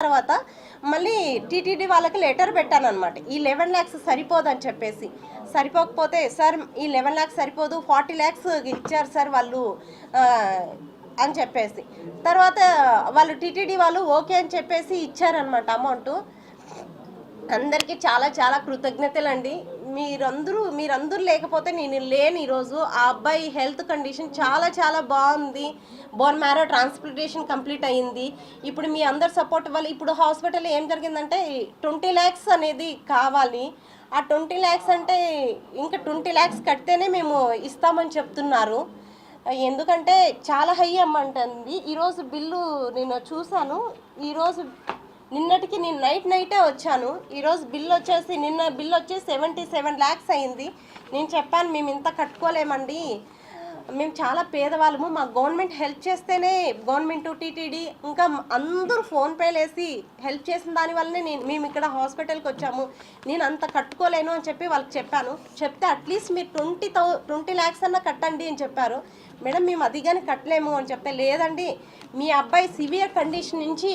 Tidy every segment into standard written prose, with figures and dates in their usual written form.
తర్వాత మళ్ళీ టీటీడీ వాళ్ళకి లెటర్ పెట్టాను అనమాట. ఈ 11 lakhs సరిపోదని చెప్పేసి. సరిపోకపోతే సార్ ఈ 11 lakhs సరిపోదు, 40 lakhs ఇచ్చారు సార్ వాళ్ళు అని చెప్పేసి. తర్వాత వాళ్ళు టీటీడీ వాళ్ళు ఓకే అని చెప్పేసి ఇచ్చారనమాట అమౌంట్. అందరికీ చాలా చాలా కృతజ్ఞతలు అండి. మీరందరూ లేకపోతే నేను లేను ఈరోజు. ఆ అబ్బాయి హెల్త్ కండిషన్ చాలా చాలా బాగుంది. బోన్ మ్యారో ట్రాన్స్ప్లాంటేషన్ కంప్లీట్ అయ్యింది. ఇప్పుడు మీ అందరి సపోర్ట్ వల్ల ఇప్పుడు హాస్పిటల్లో ఏం జరిగిందంటే 20 lakhs అనేది కావాలి. ఆ 20 lakhs అంటే ఇంకా 20 lakhs కడితేనే మేము ఇస్తామని చెప్తున్నారు. ఎందుకంటే చాలా హై అమౌంట్ అండి. ఈరోజు బిల్లు నేను చూశాను. నిన్నటికి నేను నైటే వచ్చాను. ఈరోజు నిన్న బిల్ వచ్చేసి 77 lakhs అయింది. నేను చెప్పాను మేము ఇంత కట్టుకోలేమండి, మేము చాలా పేదవాళ్ళము, మా గవర్నమెంట్ హెల్ప్ చేస్తేనే, గవర్నమెంట్ టీటీడీ ఇంకా అందరూ ఫోన్పేలు వేసి హెల్ప్ చేసిన దానివల్లనే మేము ఇక్కడ హాస్పిటల్కి వచ్చాము, నేను అంత కట్టుకోలేను అని చెప్పి వాళ్ళకి చెప్పాను. చెప్తే అట్లీస్ట్ మీరు 20 lakhs అన్న కట్టండి అని చెప్పారు. మేడం మేము అది కానీ కట్టలేము అని చెప్తే, లేదండి మీ అబ్బాయి సివియర్ కండిషన్ నుంచి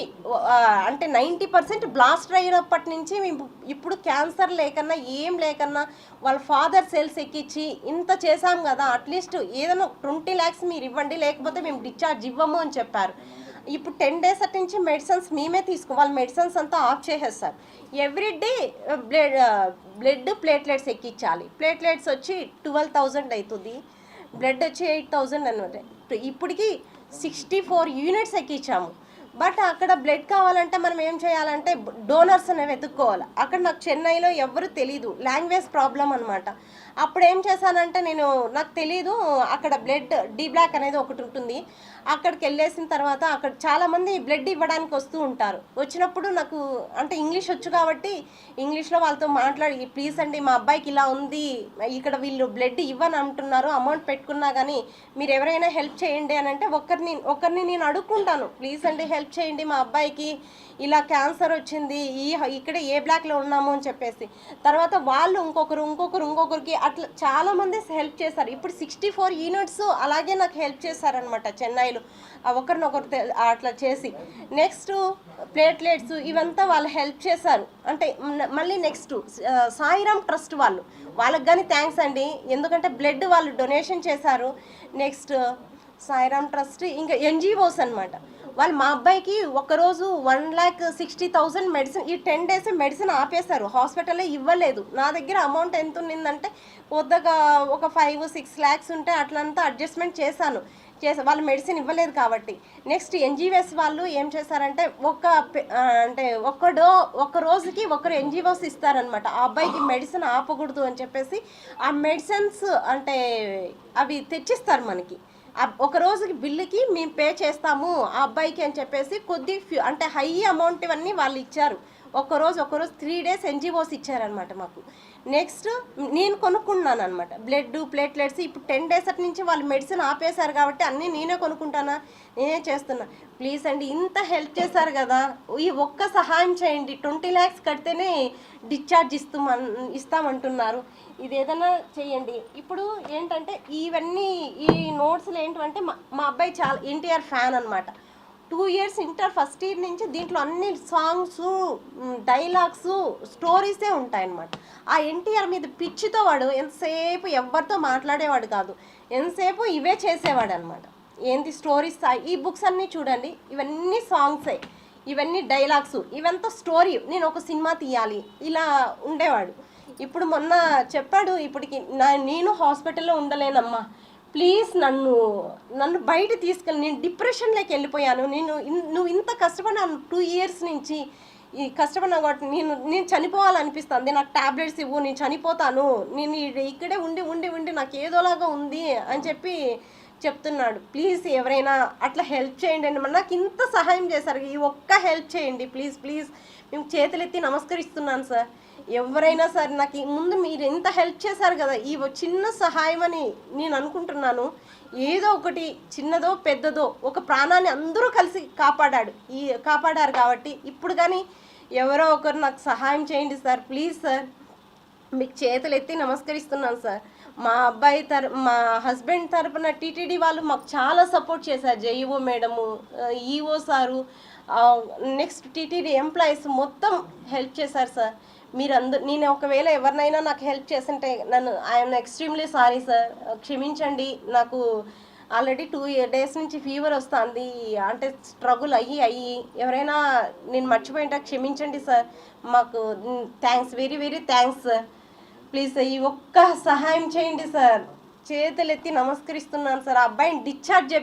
అంటే 90% బ్లాస్ట్ అయినప్పటి నుంచి మేము ఇప్పుడు క్యాన్సర్ లేకన్నా ఏం లేకన్నా వాళ్ళ ఫాదర్ సెల్స్ ఎక్కించి ఇంత చేశాం కదా, అట్లీస్ట్ ఏదైనా 20 lakhs మీరు ఇవ్వండి, లేకపోతే మేము డిశ్చార్జ్ ఇవ్వము అని చెప్పారు. ఇప్పుడు 10 days అటు నుంచి మెడిసిన్స్ మేమే వాళ్ళ మెడిసిన్స్ అంతా ఆఫ్ చేసేస్తారు. ఎవ్రీడే బ్లడ్ ప్లేట్లెట్స్ ఎక్కించాలి. ప్లేట్లెట్స్ వచ్చి 12,000 అవుతుంది, బ్లడ్ వచ్చి 8,000 అనమాట. ఇప్పటికి 64 units ఎక్కించాము. బట్ అక్కడ బ్లడ్ కావాలంటే మనం ఏం చేయాలంటే డోనర్స్ అనేవి వెతుక్కోవాలి. అక్కడ నాకు చెన్నైలో ఎవరు తెలీదు, లాంగ్వేజ్ ప్రాబ్లం అనమాట. అప్పుడు ఏం చేశానంటే నాకు తెలీదు, అక్కడ బ్లడ్ డి బ్లాక్ అనేది ఒకటి ఉంటుంది. అక్కడికి వెళ్ళేసిన తర్వాత అక్కడ చాలామంది బ్లడ్ ఇవ్వడానికి వస్తూ ఉంటారు. వచ్చినప్పుడు నాకు అంటే ఇంగ్లీష్ వచ్చు కాబట్టి ఇంగ్లీష్లో వాళ్ళతో మాట్లాడి, ప్లీజ్ అండి మా అబ్బాయికి ఇలా ఉంది, ఇక్కడ వీళ్ళు బ్లడ్ ఇవ్వని అంటున్నారు, అమౌంట్ పెట్టుకున్నా కానీ మీరు ఎవరైనా హెల్ప్ చేయండి అని అంటే ఒకరిని నేను అడుక్కుంటాను, ప్లీజ్ అండి హెల్ప్ చేయండి మా అబ్బాయికి ఇలా క్యాన్సర్ వచ్చింది, ఇక్కడ ఏ బ్లాక్లో ఉన్నాము అని చెప్పేసి. తర్వాత వాళ్ళు ఇంకొకరికి అట్లా చాలామంది హెల్ప్ చేశారు. ఇప్పుడు 64 units అలాగే నాకు హెల్ప్ చేశారనమాట చెన్నైలో, ఒకరినొకరు అట్లా చేసి. నెక్స్ట్ ప్లేట్లెట్స్ ఇవంతా వాళ్ళు హెల్ప్ చేశారు. అంటే మళ్ళీ నెక్స్ట్ సాయిరామ్ ట్రస్ట్ వాళ్ళకి కానీ థ్యాంక్స్ అండి, ఎందుకంటే బ్లడ్ వాళ్ళు డొనేషన్ చేశారు. నెక్స్ట్ సాయిరామ్ ట్రస్ట్ ఇంకా NGOs అనమాట. వాళ్ళు మా అబ్బాయికి ఒకరోజు 1,60,000 మెడిసిన్, ఈ 10 days మెడిసిన్ ఆపేశారు, హాస్పిటల్లో ఇవ్వలేదు. నా దగ్గర అమౌంట్ ఎంత ఉన్నిందంటే కొద్దిగా ఒక 5-6 lakhs ఉంటే అట్లంతా అడ్జస్ట్మెంట్ చేశాను. వాళ్ళు మెడిసిన్ ఇవ్వలేదు కాబట్టి. నెక్స్ట్ NGOs వాళ్ళు ఏం చేశారంటే ఒక్క రోజుకి ఒకరు NGOs ఇస్తారనమాట. ఆ అబ్బాయికి మెడిసిన్ ఆపకూడదు అని చెప్పేసి ఆ మెడిసిన్స్ అంటే అవి తెచ్చిస్తారు మనకి. ఒక రోజుకి బిల్లుకి మేము పే చేస్తాము ఆ అబ్బాయికి అని చెప్పేసి అంటే హై అమౌంట్ ఇవన్నీ వాళ్ళు ఇచ్చారు. ఒకరోజు 3 days NGOs ఇచ్చారనమాట మాకు. నెక్స్ట్ నేను కొనుక్కున్నాను అనమాట బ్లడ్ ప్లేట్లెట్స్. ఇప్పుడు 10 days అటు నుంచి వాళ్ళు మెడిసిన్ ఆపేశారు కాబట్టి అన్నీ నేనే కొనుక్కుంటానా, నేనే చేస్తున్నా. ప్లీజ్ అండి ఇంత హెల్ప్ చేశారు కదా, ఈ ఒక్క సహాయం చేయండి. 20 lakhs కడితేనే డిశ్చార్జ్ ఇస్తామంటున్నారు, ఇది ఏదైనా చేయండి. ఇప్పుడు ఏంటంటే ఈ నోట్స్లు ఏంటంటే మా అబ్బాయి చాలా NTR ఫ్యాన్ అనమాట. 2 years ఇంటర్ ఫస్ట్ ఇయర్ నుంచి దీంట్లో అన్ని సాంగ్స్, డైలాగ్స్, స్టోరీసే ఉంటాయన్నమాట. ఆ NTR మీద పిచ్చితో వాడు ఎంతసేపు ఎవరితో మాట్లాడేవాడు కాదు, ఎంతసేపు ఇవే చేసేవాడు అనమాట. ఏంటి స్టోరీస్, ఈ బుక్స్ అన్నీ చూడండి, ఇవన్నీ సాంగ్సే, ఇవన్నీ డైలాగ్స్, ఇవంతా స్టోరీ, నేను ఒక సినిమా తీయాలి ఇలా ఉండేవాడు. ఇప్పుడు మొన్న చెప్పాడు, ఇప్పటికి నేను హాస్పిటల్లో ఉండలేనమ్మా, ప్లీజ్ నన్ను బయట తీసుకెళ్ళి, నేను డిప్రెషన్లోకి వెళ్ళిపోయాను, నువ్వు ఇంత కష్టపడినాను 2 years నుంచి ఈ కష్టపడినా కాబట్టి నేను చనిపోవాలనిపిస్తుంది, నాకు టాబ్లెట్స్ ఇవ్వు, నేను చనిపోతాను, నేను ఇక్కడే ఉండి నాకు ఏదోలాగా ఉంది అని చెప్పి చెప్తున్నాడు. ప్లీజ్ ఎవరైనా అట్లా హెల్ప్ చేయండి అని, నాకు ఇంత సహాయం చేశారు, ఈ ఒక్క హెల్ప్ చేయండి ప్లీజ్. మేము చేతులెత్తి నమస్కరిస్తున్నాను సార్. ఎవరైనా సరే నాకు ముందు మీరు ఎంత హెల్ప్ చేశారు కదా, ఈ చిన్న సహాయం అని నేను అనుకుంటున్నాను. ఏదో ఒకటి చిన్నదో పెద్దదో ఒక ప్రాణాన్ని అందరూ కలిసి కాపాడారు కాబట్టి ఇప్పుడు కానీ ఎవరో ఒకరు నాకు సహాయం చేయండి సార్, ప్లీజ్ సార్. మీకు చేతులు ఎత్తి నమస్కరిస్తున్నాను సార్. మా హస్బెండ్ తరపున టీటీడీ వాళ్ళు మాకు చాలా సపోర్ట్ చేశారు. JEO madam, EO sir, next TTD employees మొత్తం హెల్ప్ చేశారు సార్. నేను ఒకవేళ ఎవరినైనా నాకు హెల్ప్ చేస్తుంటే ఐఎమ్ ఎక్స్ట్రీమ్లీ సారీ సార్, క్షమించండి. నాకు ఆల్రెడీ 2 days నుంచి ఫీవర్ వస్తుంది, అంటే స్ట్రగుల్ అయ్యి ఎవరైనా నేను మర్చిపోయింటే క్షమించండి సార్. మాకు thanks, very very thanks sir. Please ఈ ఒక్క సహాయం చేయండి సార్, చేతులెత్తి నమస్కరిస్తున్నాను సార్. ఆ అబ్బాయిని డిశ్చార్జ్